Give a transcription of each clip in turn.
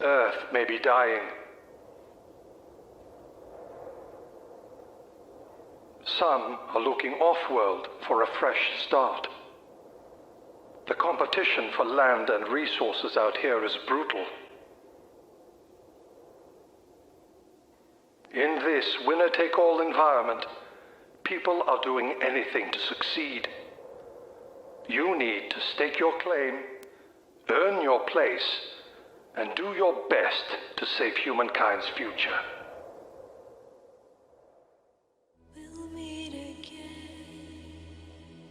Earth may be dying. Some are looking off-world for a fresh start. The competition for land and resources out here is brutal. In this winner-take-all environment, people are doing anything to succeed. You need to stake your claim, earn your place, and do your best to save humankind's future. We'll meet again.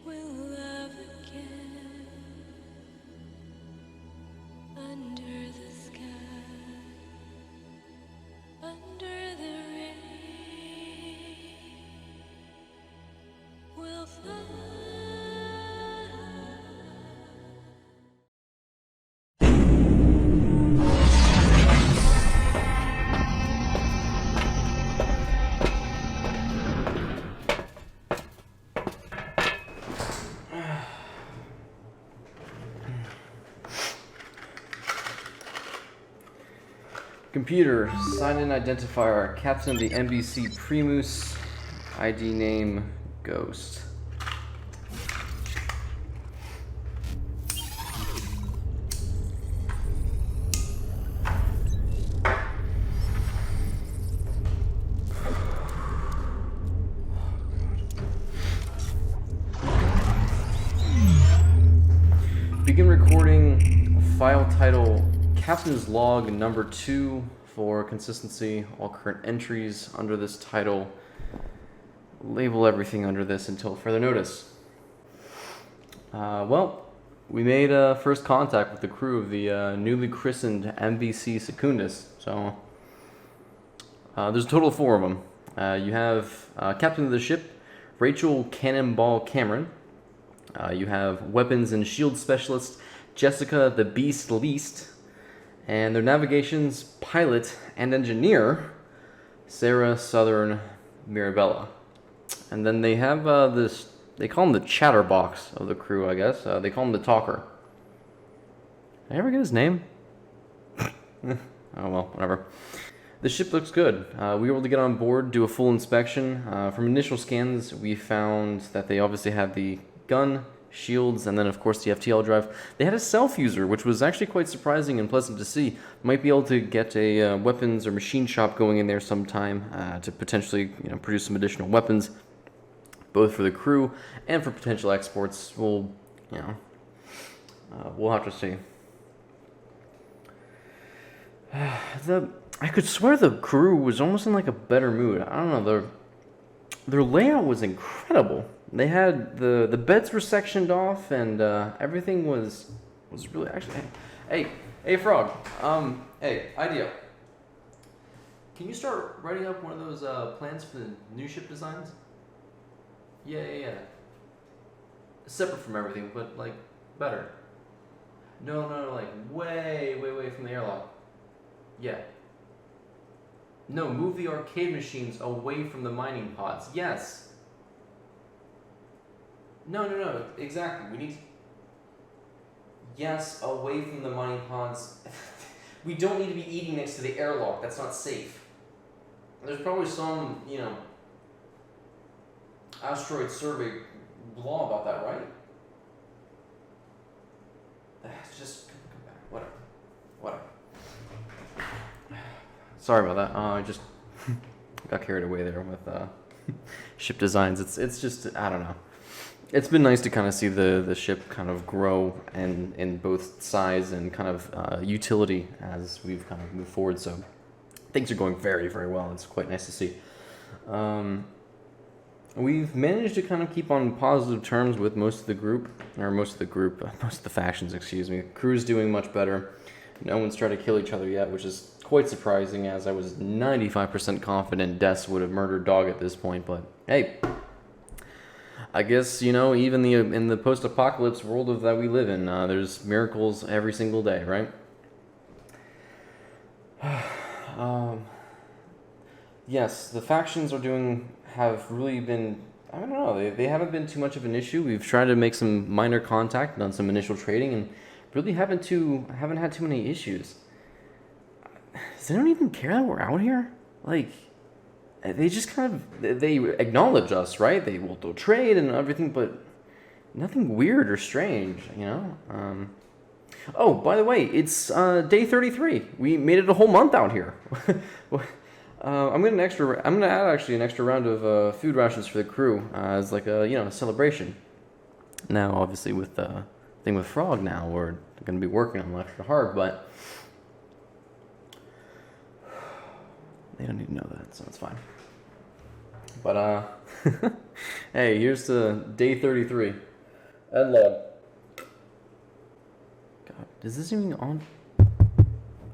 We'll love again. Under the sky. Under the rain. We'll fly. Computer, sign-in identifier, captain of the NBC Primus, ID name, Ghost. Begin recording file title Captain's Log number 2 for consistency. All current entries under this title. Label everything under this until further notice. Well, we made first contact with the crew of the newly christened MVC Secundus. So there's a total of 4 of them. You have captain of the ship, Rachel Cannonball Cameron. You have weapons and shield specialist, Jessica the Beast Least. And their navigation's pilot and engineer, Sarah Southern Mirabella. And then they have this, they call him the chatterbox of the crew, I guess. They call him the talker. Did I ever get his name? Oh well, whatever. The ship looks good. We were able to get on board, do a full inspection. From initial scans, we found that they obviously have the gun, shields, and then of course the FTL drive. They had a self-user, which was actually quite surprising and pleasant to see. Might be able to get a weapons or machine shop going in there sometime to potentially produce some additional weapons, both for the crew and for potential exports. We'll have to see. I could swear the crew was almost in like a better mood. I don't know, their layout was incredible. They had the beds were sectioned off, and everything was really actually. Hey, Frog. Hey, idea. Can you start writing up one of those plans for the new ship designs? Yeah. Separate from everything, but like better. No, like way from the airlock. Yeah. No, move the arcade machines away from the mining pods. Yes. No, exactly. We need... Yes, away from the mining pods. We don't need to be eating next to the airlock. That's not safe. There's probably some, asteroid survey law about that, right? Just come back. Whatever. Sorry about that. I just got carried away there with ship designs. It's just, I don't know. It's been nice to kind of see the ship kind of grow and in both size and kind of utility as we've kind of moved forward. So things are going very, very well. It's quite nice to see. We've managed to kind of keep on positive terms with most of the factions, excuse me. Crew's doing much better. No one's tried to kill each other yet, which is quite surprising, as I was 95% confident Des would have murdered Dog at this point. But hey, I guess, even in the post-apocalypse world that we live in, there's miracles every single day, right? Yes, the factions have really been, I don't know, they haven't been too much of an issue. We've tried to make some minor contact, done some initial trading, and really haven't had too many issues. does anyone even care that we're out here? Like, they just kind of, they acknowledge us, right? They'll trade and everything, but nothing weird or strange, you know? Oh, by the way, it's day 33. We made it a whole month out here. I'm gonna add actually an extra round of food rations for the crew as like a celebration. Now, obviously, with the thing with Frog, now we're gonna be working on it extra hard, but they don't need to know that, so it's fine. But hey, here's to day 33. And log. God, is this even on?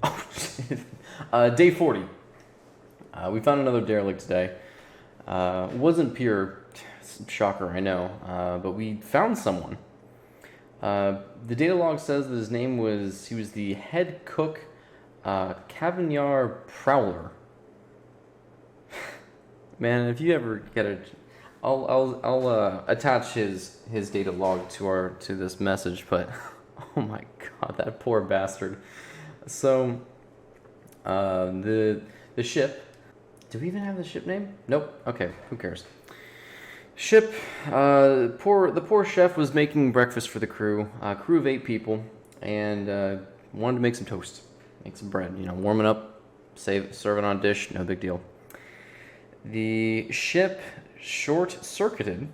Oh shit. Day 40. We found another derelict today. Wasn't pure, shocker, I know, but we found someone. The data log says that his name was, he was the head cook, Cavignard Prowler. Man, if you ever get a, I'll attach his data log to this message, but oh my god, that poor bastard. So, the ship. Do we even have the ship name? Nope. Okay, who cares? Ship. The poor chef was making breakfast for the crew. Crew of 8 people, and wanted to make some toast, make some bread. Warm it up, serve it on a dish. No big deal. The ship short-circuited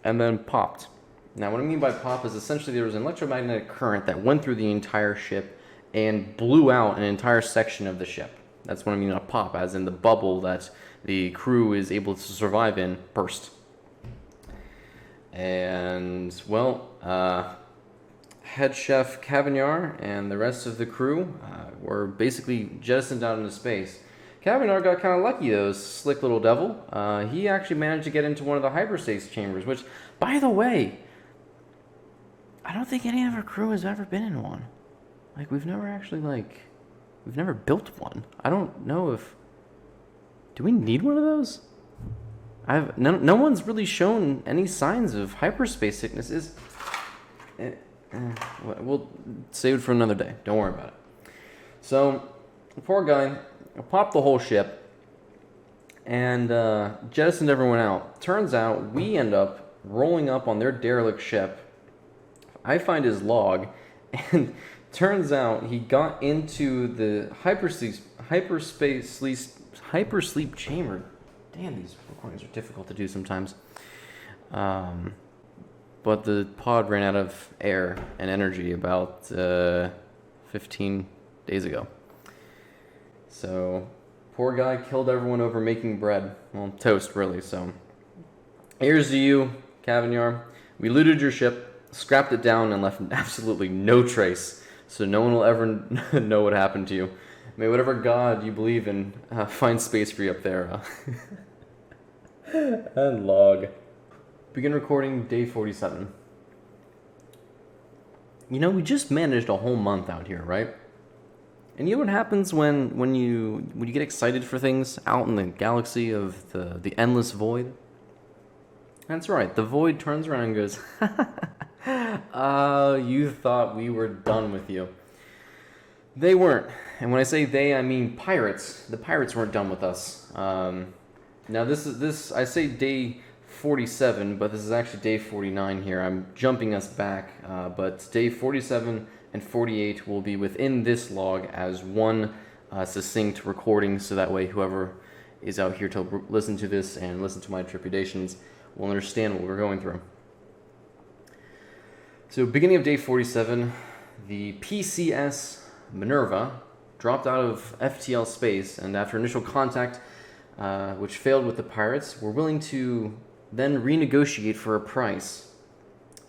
and then popped. Now, what I mean by pop is essentially there was an electromagnetic current that went through the entire ship and blew out an entire section of the ship. That's what I mean by pop, as in the bubble that the crew is able to survive in burst. And, well, head chef Cavignard and the rest of the crew were basically jettisoned out into space. Cavignard got kind of lucky, though, slick little devil. He actually managed to get into one of the hyperspace chambers, which, by the way, I don't think any of our crew has ever been in one. Like, we've never actually, we've never built one. I don't know if... Do we need one of those? No one's really shown any signs of hyperspace sickness. We'll save it for another day. Don't worry about it. So, the poor guy popped the whole ship and jettisoned everyone out. Turns out we end up rolling up on their derelict ship. I find his log, and turns out he got into the hypersleep chamber. Damn, these recordings are difficult to do sometimes. But the pod ran out of air and energy about 15 days ago. So, poor guy killed everyone over making bread. Well, toast, really, so. Here's to you, Cavignard. We looted your ship, scrapped it down, and left absolutely no trace, so no one will ever know what happened to you. May whatever god you believe in find space for you up there. And log. Begin recording day 47. We just managed a whole month out here, right? And you know what happens when you get excited for things out in the galaxy of the endless void? That's right, the void turns around and goes, you thought we were done with you. They weren't. And when I say they, I mean pirates. The pirates weren't done with us. Now I say day 47, but this is actually day 49 here. I'm jumping us back, but day 47 and 48 will be within this log as one succinct recording, so that way whoever is out here to listen to this and listen to my trepidations will understand what we're going through. So beginning of day 47, the PCS Minerva dropped out of FTL space, and after initial contact, which failed with the pirates, were willing to then renegotiate for a price.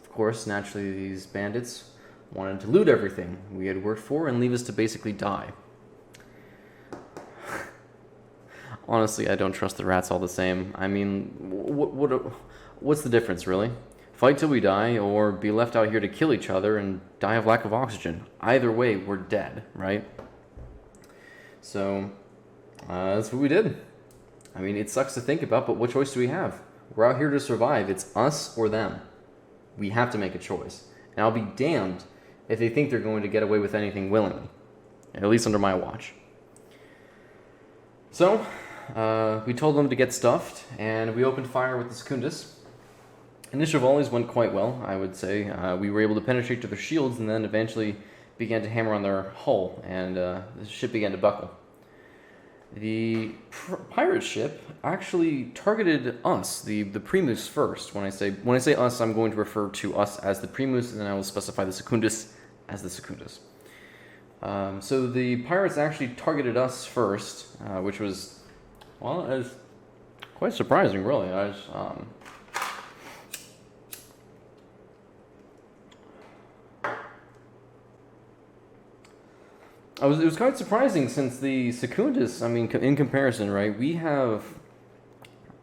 Of course, naturally, these bandits wanted to loot everything we had worked for and leave us to basically die. Honestly, I don't trust the rats all the same. I mean, what's the difference, really? Fight till we die, or be left out here to kill each other and die of lack of oxygen. Either way, we're dead, right? So, that's what we did. I mean, it sucks to think about, but what choice do we have? We're out here to survive. It's us or them. We have to make a choice. And I'll be damned if they think they're going to get away with anything willingly. At least under my watch. So, we told them to get stuffed, and we opened fire with the Secundus. Initial volleys went quite well, I would say. We were able to penetrate to their shields, and then eventually began to hammer on their hull, and the ship began to buckle. The pirate ship actually targeted us, the Primus, first. When I say us, I'm going to refer to us as the Primus, and then I will specify the Secundus as the Secundus. So the pirates actually targeted us first, which was, well, it was quite surprising, really. It was quite surprising since the Secundus, I mean, in comparison, right, we're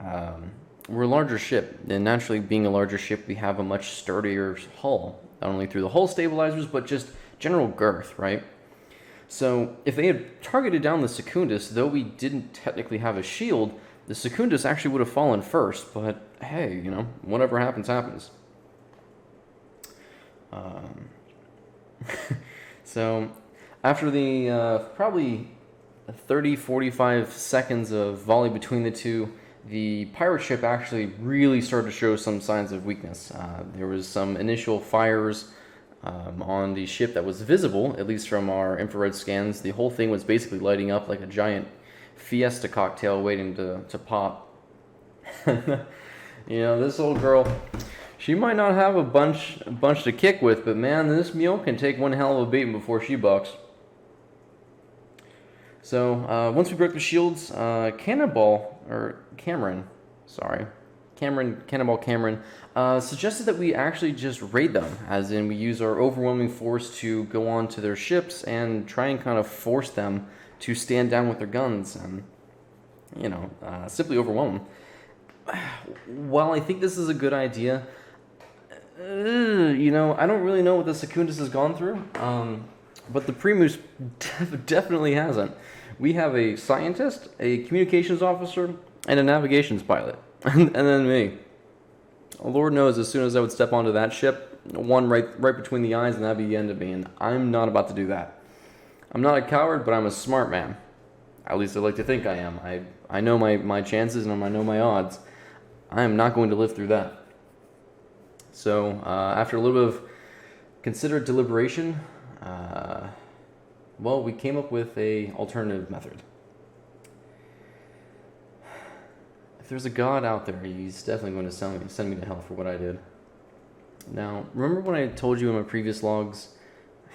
a larger ship, and naturally being a larger ship, we have a much sturdier hull, not only through the hull stabilizers, but just general girth, right? So if they had targeted down the Secundus, though we didn't technically have a shield, the Secundus actually would have fallen first, but hey, you know, whatever happens, happens. So after the probably 30-45 seconds of volley between the two, the pirate ship actually really started to show some signs of weakness. There was some initial fires on the ship that was visible, at least from our infrared scans. The whole thing was basically lighting up like a giant Fiesta cocktail waiting to pop. You know, this old girl, she might not have a bunch to kick with, but man, this mule can take one hell of a beating before she bucks. So once we broke the shields, Cannonball Cameron suggested that we actually just raid them, as in we use our overwhelming force to go on to their ships and try and kind of force them to stand down with their guns and, you know, simply overwhelm them. While I think this is a good idea, you know, I don't really know what the Secundus has gone through, but the Primus definitely hasn't. We have a scientist, a communications officer, and a navigations pilot, and then me. Lord knows, as soon as I would step onto that ship, one right between the eyes, and that'd be the end of me, and I'm not about to do that. I'm not a coward, but I'm a smart man. At least I like to think I am. I know my chances, and I know my odds. I am not going to live through that. So, after a little bit of considered deliberation, well, we came up with an alternative method. If there's a God out there, he's definitely going to send me to hell for what I did. Now, remember when I told you in my previous logs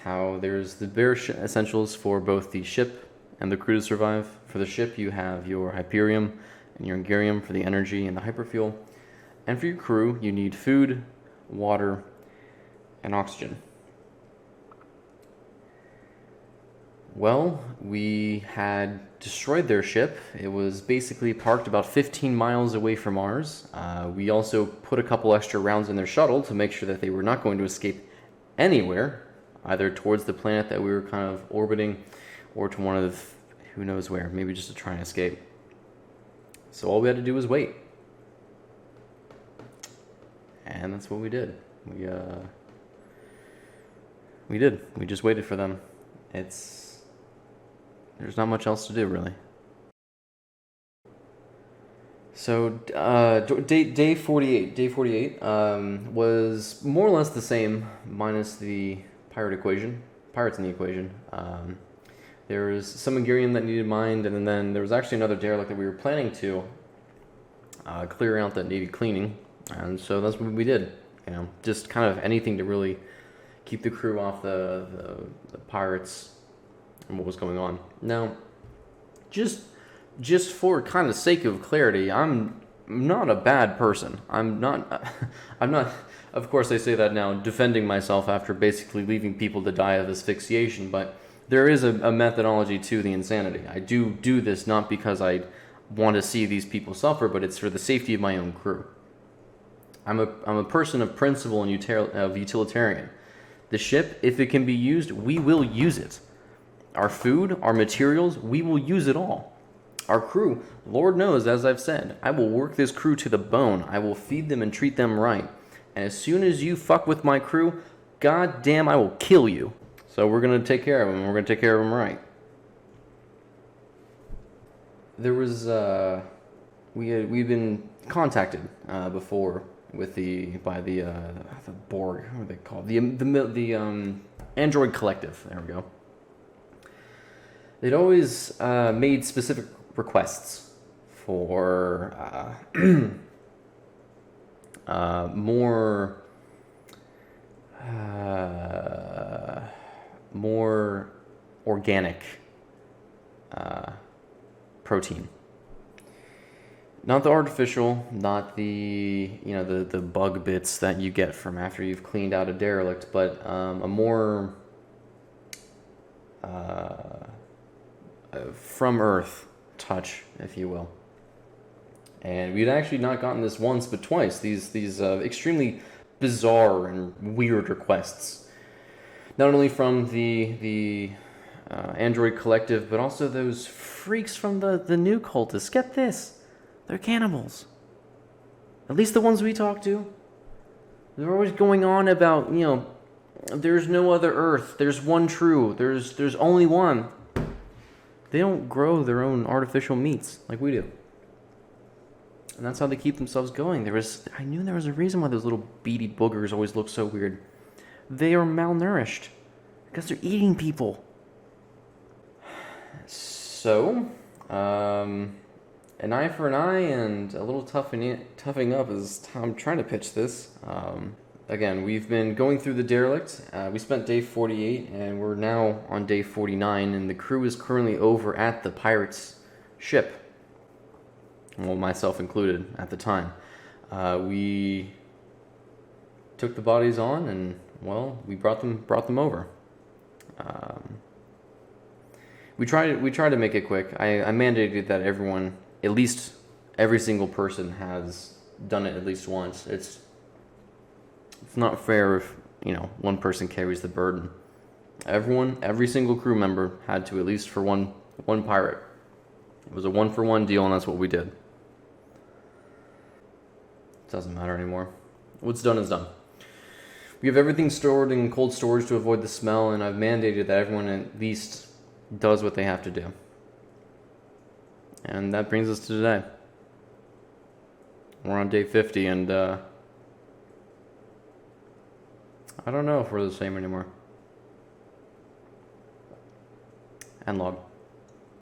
how there's the bare essentials for both the ship and the crew to survive? For the ship, you have your Hyperium and your Ingarium for the energy and the hyperfuel. And for your crew, you need food, water, and oxygen. Well, we had destroyed their ship. It was basically parked about 15 miles away from ours. We also put a couple extra rounds in their shuttle to make sure that they were not going to escape anywhere, either towards the planet that we were kind of orbiting or to one of who knows where, maybe just to try and escape. So all we had to do was wait. And that's what we did. We just waited for them. There's not much else to do, really. So, day 48 was more or less the same, minus the pirates in the equation. There was some Ingarium that needed mined, and then there was actually another derelict that we were planning to clear out that needed cleaning, and so that's what we did. You know, just kind of anything to really keep the crew off the pirates and what was going on. Now, just for kind of sake of clarity, I'm not a bad person. I'm not, of course I say that now, defending myself after basically leaving people to die of asphyxiation, but there is a methodology to the insanity. I do this not because I want to see these people suffer, but it's for the safety of my own crew. I'm a person of principle and utilitarian. The ship, if it can be used, we will use it. Our food, our materials, we will use it all. Our crew, Lord knows, as I've said, I will work this crew to the bone. I will feed them and treat them right. And as soon as you fuck with my crew, god damn, I will kill you. So we're going to take care of them. We're going to take care of them right. there was we'd been contacted before with by the Borg. What are they called? The Android Collective. There we go. They'd always made specific requests for more more organic protein. Not the artificial, not the the bug bits that you get from after you've cleaned out a derelict, but a more from Earth touch, if you will. And we'd actually not gotten this once, but twice. These extremely bizarre and weird requests, not only from the Android Collective, but also those freaks from the new cultists. Get this, they're cannibals. At least the ones we talk to. They're always going on about, there's no other Earth. There's one true. There's only one. They don't grow their own artificial meats like we do. And that's how they keep themselves going. I knew there was a reason why those little beady boogers always look so weird. They are malnourished because they're eating people. So, an eye for an eye and a little toughing up is how I'm trying to pitch this. Again, we've been going through the derelict. We spent day 48, and we're now on day 49, and the crew is currently over at the pirates' ship. Well, myself included at the time. We took the bodies on, and we brought them over. We tried to make it quick. I mandated that everyone, at least every single person, has done it at least once. It's not fair if one person carries the burden. Every single crew member had to, at least for one pirate. It was a 1-for-1 deal, and that's what we did. It doesn't matter anymore. What's done is done. We have everything stored in cold storage to avoid the smell, and I've mandated that everyone at least does what they have to do. And that brings us to today. We're on day 50, and I don't know if we're the same anymore. End log.